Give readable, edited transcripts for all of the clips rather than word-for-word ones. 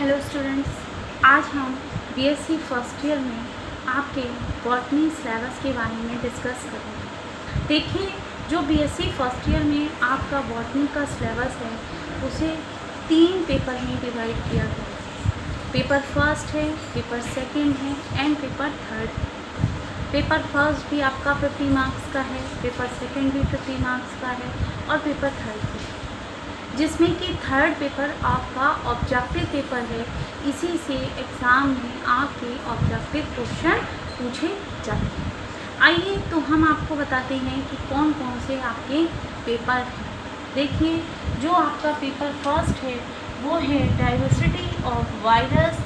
Hello students, आज हम BSc first year में आपके बॉटनी सिलेबस के बारे में डिस्कस करेंगे। देखिए, जो बीएससी फर्स्ट ईयर में आपका बॉटनी का सिलेबस है उसे 3 पेपर में डिवाइड किया गया है। पेपर फर्स्ट है, पेपर सेकंड है and paper third. Paper first भी आपका 50 मार्क्स का है, पेपर सेकंड भी 50 मार्क्स का है और पेपर थर्ड भी, जिसमें कि थर्ड पेपर आपका ऑब्जेक्टिव पेपर है। इसी से एग्ज़ाम में आपके ऑब्जेक्टिव क्वेश्चन पूछे जाते हैं। आइए तो हम आपको बताते हैं कि कौन कौन से आपके पेपर हैं। देखिए, जो आपका पेपर फर्स्ट है वो है diversity of virus,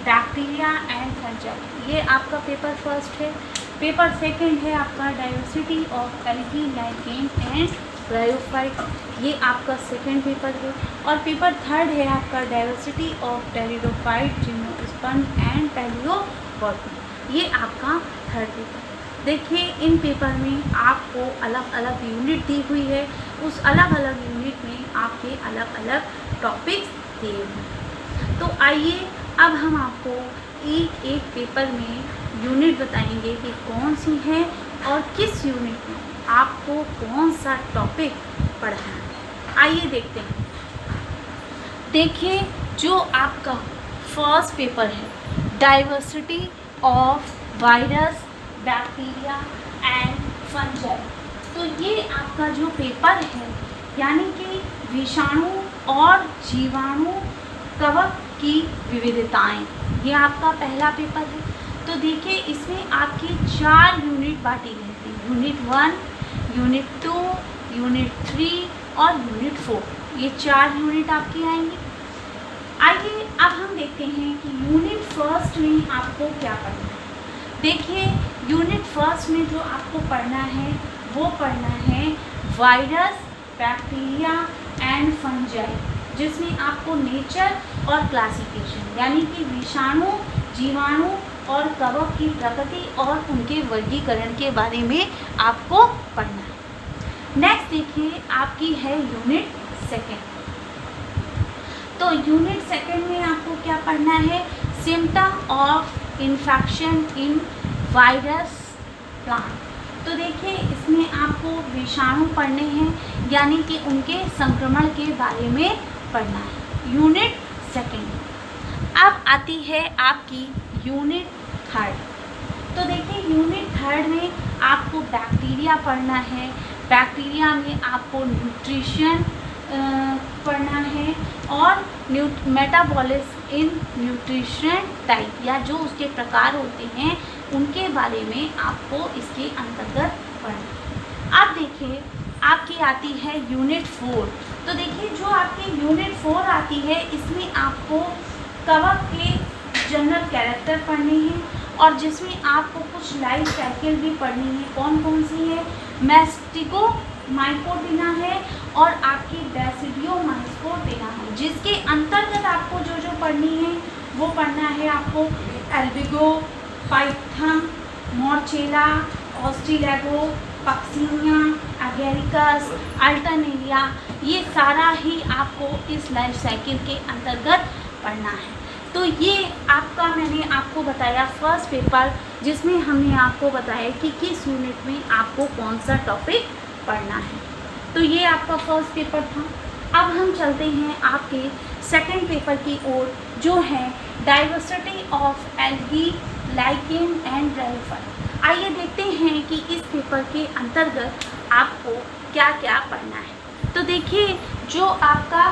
bacteria and fungi. ये आपका पेपर फर्स्ट है। पेपर सेकंड है आपका diversity of algae, lichen and bryophyte. ये आपका सेकंड पेपर है। और पेपर थर्ड है आपका diversity of pteridophyte, gymnosperm and palaeobotany. ये आपका थर्ड पेपर है। देखिए, इन पेपर में आपको अलग अलग यूनिट दी हुई है। उस अलग अलग यूनिट में आपके अलग अलग टॉपिक्स दिए हुए हैं। तो आइए अब हम आपको एक एक पेपर में यूनिट बताएंगे कि कौन सी है और किस यूनिट में आपको कौन सा टॉपिक पढ़ना है। आइए देखते हैं। देखिए, जो आपका फर्स्ट पेपर है diversity of virus, bacteria and fungi, तो ये आपका जो पेपर है यानी कि विषाणु और जीवाणु कवक की विविधताएं, ये आपका पहला पेपर है। तो देखिए, इसमें आपकी 4 यूनिट बांटी गई थी, यूनिट 1, यूनिट 2, यूनिट 3 और यूनिट 4। ये 4 यूनिट आपकी आएंगी। आइए अब हम देखते हैं कि यूनिट फर्स्ट में आपको क्या पढ़ना है। देखिए, यूनिट फर्स्ट में जो आपको पढ़ना है वो पढ़ना है वायरस, बैक्टीरिया एंड फंजाई, जिसमें आपको नेचर और क्लासिफिकेशन यानी कि विषाणु, जीवाणु और कवक की प्रकृति और उनके वर्गीकरण के बारे में आपको पढ़ना है। नेक्स्ट देखिए, आपकी है यूनिट सेकेंड। तो यूनिट सेकेंड में आपको क्या पढ़ना है? Symptom of infection in virus plant. तो देखिए, इसमें आपको विषाणु पढ़ने हैं यानी कि उनके संक्रमण के बारे में पढ़ना है, यूनिट सेकेंड। अब आती है आपकी यूनिट थर्ड। तो देखिए, यूनिट थर्ड में आपको बैक्टीरिया पढ़ना है। बैक्टीरिया में आपको न्यूट्रिशन पढ़ना है और मेटाबॉलिज्म इन न्यूट्रिशन टाइप, या जो उसके प्रकार होते हैं उनके बारे में आपको इसके अंतर्गत पढ़ना है। अब देखिए, आपकी आती है यूनिट 4। तो देखिए, जो आपकी यूनिट 4 आती है इसमें आपको कवक के जनरल कैरेक्टर पढ़ने हैं और जिसमें आपको कुछ लाइफ साइकिल भी पढ़नी है। कौन कौन सी है? मैस्टिको माइकोटिना है और आपकी बैसिडियोमाइकोटिना है, जिसके अंतर्गत आपको जो जो पढ़नी है वो पढ़ना है आपको Albugo, पाइथम, Morchella, ऑस्ट्रेलेगो, Puccinia, agaricus, Alternaria. ये सारा ही आपको इस लाइफ साइकिल के अंतर्गत पढ़ना है। तो ये आपका मैंने आपको बताया फर्स्ट पेपर, जिसमें हमने आपको बताया कि किस यूनिट में आपको कौन सा टॉपिक पढ़ना है। तो ये आपका फर्स्ट पेपर था। अब हम चलते हैं आपके सेकंड पेपर की ओर, जो है diversity of algae, lichen and bryophyte. आइए देखते हैं कि इस पेपर के अंतर्गत आपको क्या क्या पढ़ना है। तो देखिए, जो आपका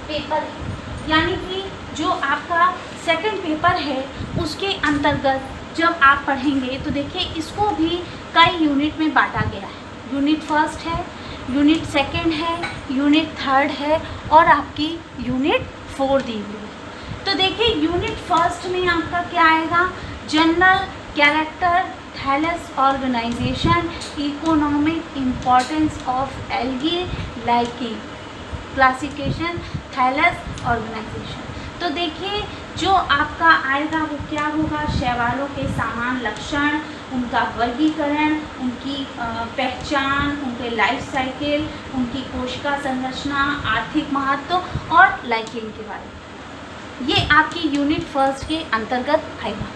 पेपर है यानी कि जो आपका सेकंड पेपर है उसके अंतर्गत जब आप पढ़ेंगे तो देखिए, इसको भी कई यूनिट में बांटा गया है। यूनिट फर्स्ट है, यूनिट सेकंड है, यूनिट थर्ड है और आपकी यूनिट 4 दी हुई है। तो देखिए, यूनिट फर्स्ट में आपका क्या आएगा? General character, thallus organization, economic importance of algae, lichen, classification, thallus organization. तो देखिए, जो आपका आएगा वो क्या होगा? शैवालों के समान लक्षण, उनका वर्गीकरण, उनकी पहचान, उनके लाइफ साइकिल, उनकी कोशिका संरचना, आर्थिक महत्व और लाइकिंग के बारे में। ये आपकी यूनिट फर्स्ट के अंतर्गत आएगा।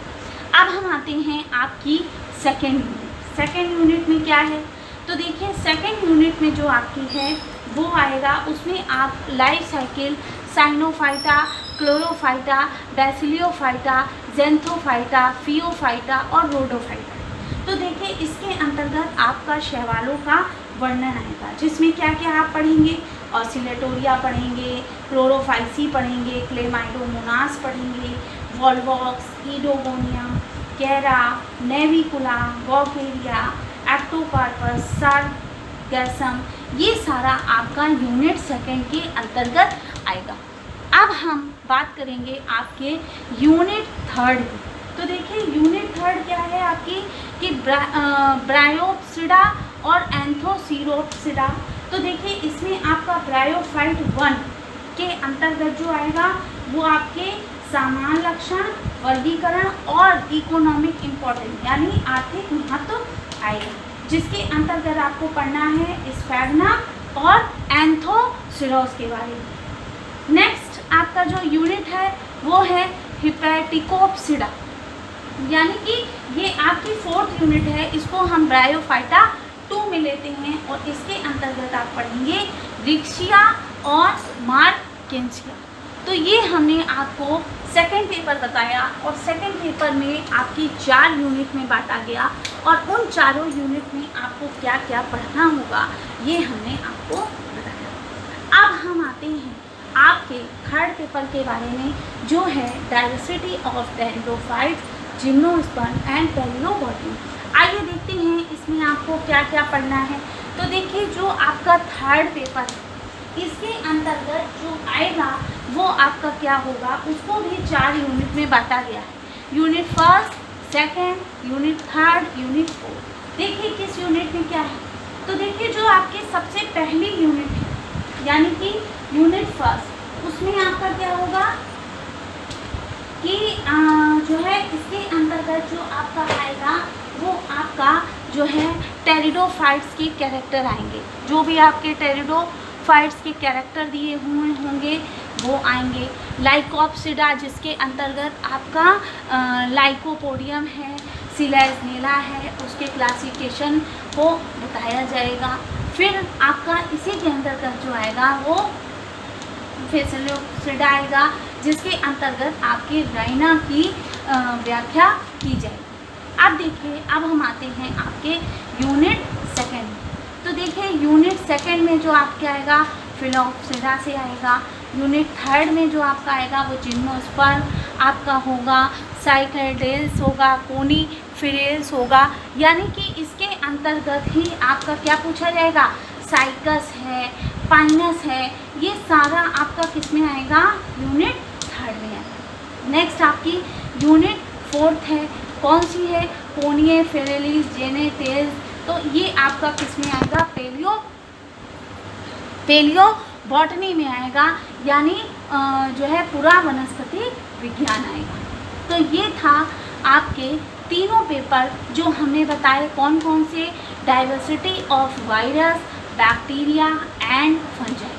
अब हम आते हैं आपकी सेकेंड यूनिट। सेकेंड यूनिट में क्या है, तो देखिए सेकेंड यूनिट में जो आपकी है वो आएगा, उसमें आप लाइफ साइकिल, साइनोफाइटा, क्लोरोफाइटा, बैसिलियोफाइटा, जेंथोफाइटा, फियोफाइटा और रोडोफाइटा। तो देखिए इसके अंतर्गत आपका शैवालों का वर्णन आएगा, जिसमें क्या क्या आप पढ़ेंगे, ऑसिलेटोरिया पढ़ेंगे, क्लोरोफाइसी पढ़ेंगे, क्लेमाइडोमोनास पढ़ेंगे, वॉल्वॉक्स, ईडोगोनिया, कैरा, नेविकुला, गॉकेरिया, एक्टोकार्पस, सारगैसम, ये सारा आपका यूनिट सेकेंड के अंतर्गत आएगा। अब हम बात करेंगे आपके यूनिट थर्ड की। तो देखिए यूनिट थर्ड क्या है आपकी कि ब्रायोप्सिडा और एंथोसीरोप्सिडा। तो देखिए इसमें आपका ब्रायोफाइट 1 के अंतर्गत जो आएगा वो आपके सामान्य लक्षण, वर्गीकरण और इकोनॉमिक इम्पोर्टेंस यानी आर्थिक महत्व आएगा, जिसके अंतर्गत आपको पढ़ना है स्फैग्ना और एंथोसिरोस के बारे में। नेक्स्ट आपका जो यूनिट है वो है हिपैटिकोप्सिडा, यानी कि ये आपकी फोर्थ यूनिट है। इसको हम ब्रायोफाइटा 2 में लेते हैं और इसके अंतर्गत आप पढ़ेंगे रिक्शिया और मार्केंसिया। तो ये हमने आपको सेकंड पेपर बताया और सेकंड पेपर में आपकी 4 यूनिट में बांटा गया और उन चारों यूनिट में आपको क्या क्या पढ़ना होगा ये हमने आपको बताया। अब हम आते हैं आपके थर्ड पेपर के बारे में, जो है diversity of pteridophytes, gymnosperm and palaeobotany. आइए देखते हैं इसमें आपको क्या क्या पढ़ना है। तो देखिए जो आपका थर्ड पेपर है इसके अंतर्गत जो आएगा वो आपका क्या होगा, उसको भी 4 यूनिट में बांटा गया है। Unit first, second, unit third, unit fourth. देखिए किस यूनिट में क्या है। तो देखिए जो आपकी सबसे पहली यूनिट है यानी कि यूनिट फर्स्ट, उसमें आपका क्या होगा कि जो है इसके अंतर्गत जो आपका आएगा वो आपका जो है टेरिडोफाइट्स के कैरेक्टर आएंगे। जो भी आपके टेरिडोफाइट्स के कैरेक्टर दिए हुए होंगे वो आएंगे। लाइकोप्सिडा जिसके अंतर्गत आपका लाइकोपोडियम है, सिलेजनेला है, उसके क्लासिफिकेशन को बताया जाएगा। फिर आपका इसी के अंतर्गत जो आएगा वो फेसिलियोप्सिडा आएगा, जिसके अंतर्गत आपकी राइना की व्याख्या की जाएगी। अब देखिए अब हम आते हैं आपके यूनिट सेकेंड। तो देखिए यूनिट सेकेंड में जो आपके आएगा फिलोप्सिडा से आएगा। यूनिट थर्ड में जो आपका आएगा वो जिम्नोस्पर्म आपका होगा, साइकेडेल्स होगा, कोनीफेरेल्स होगा, यानी कि इसके अंतर्गत ही आपका क्या पूछा जाएगा, साइकस है, पाइनस है, ये सारा आपका किस में आएगा, यूनिट थर्ड में आएगा। नेक्स्ट आपकी यूनिट फोर्थ है, कौन सी है, कोनिफेरेल्स, जेनेटेल्स। तो ये आपका किस में आएगा, पैलियोबॉटनी में आएगा, यानी जो है पूरा वनस्पति विज्ञान आएगा। तो ये था आपके तीनों पेपर जो हमने बताए, कौन कौन से, diversity of virus, bacteria and fungi.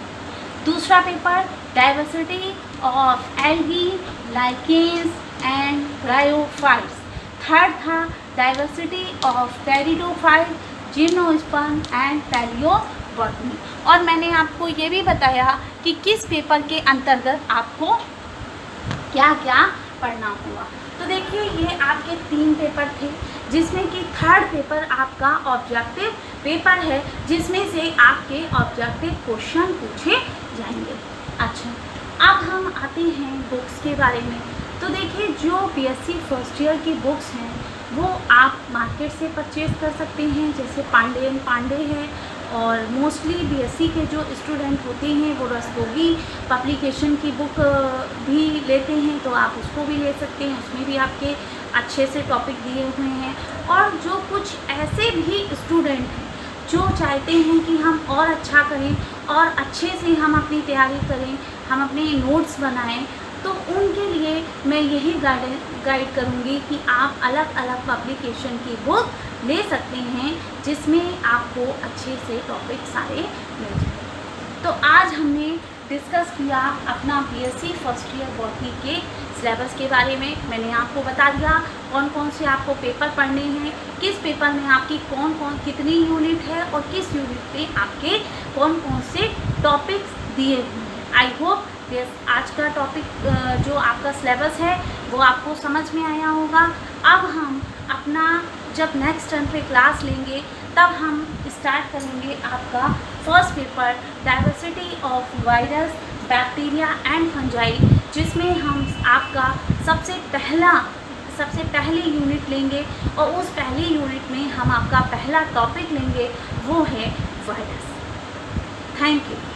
दूसरा paper diversity of algae, lichens and bryophytes. Third था diversity of pteridophyte, gymnosperm and palaeobotany. और मैंने आपको ये भी बताया कि किस पेपर के अंतर्गत आपको क्या क्या पढ़ना होगा। तो देखिए ये आपके 3 पेपर थे, जिसमें कि थर्ड पेपर आपका ऑब्जेक्टिव पेपर है, जिसमें से आपके ऑब्जेक्टिव क्वेश्चन पूछे जाएंगे। अच्छा अब हम आते हैं बुक्स के बारे में। तो देखिए जो बीएससी फर्स्ट ईयर की बुक्स हैं वो आप मार्केट से परचेज़ कर सकते हैं, जैसे पांडे एंड पांडे है, और मोस्टली बीएससी के जो स्टूडेंट होते हैं वो रस्तोगी पब्लिकेशन की बुक भी लेते हैं, तो आप उसको भी ले सकते हैं। उसमें भी आपके अच्छे से टॉपिक दिए हुए हैं। और जो कुछ ऐसे भी स्टूडेंट हैं जो चाहते हैं कि हम और अच्छा करें और अच्छे से हम अपनी तैयारी करें, हम अपने नोट्स बनाएं, तो उनके लिए मैं यही गाइड करूँगी कि आप अलग अलग पब्लिकेशन की बुक ले सकते हैं, जिसमें आपको अच्छे से टॉपिक सारे मिल जाए। तो आज हमने डिस्कस किया अपना बीएससी फर्स्ट ईयर बॉटनी के सिलेबस के बारे में। मैंने आपको बता दिया कौन कौन से आपको पेपर पढ़ने हैं, किस पेपर में आपकी कितनी यूनिट है और किस यूनिट में आपके कौन कौन से टॉपिक्स दिए हुए हैं। आई होप आज का टॉपिक जो आपका सिलेबस है वो आपको समझ में आया होगा। अब हम अपना जब नेक्स्ट टर्म पे क्लास लेंगे तब हम स्टार्ट करेंगे आपका first paper diversity of virus bacteria and fungi, जिसमें हम आपका सबसे पहली यूनिट लेंगे और उस पहली यूनिट में हम आपका पहला टॉपिक लेंगे वो है वायरस। Thank you.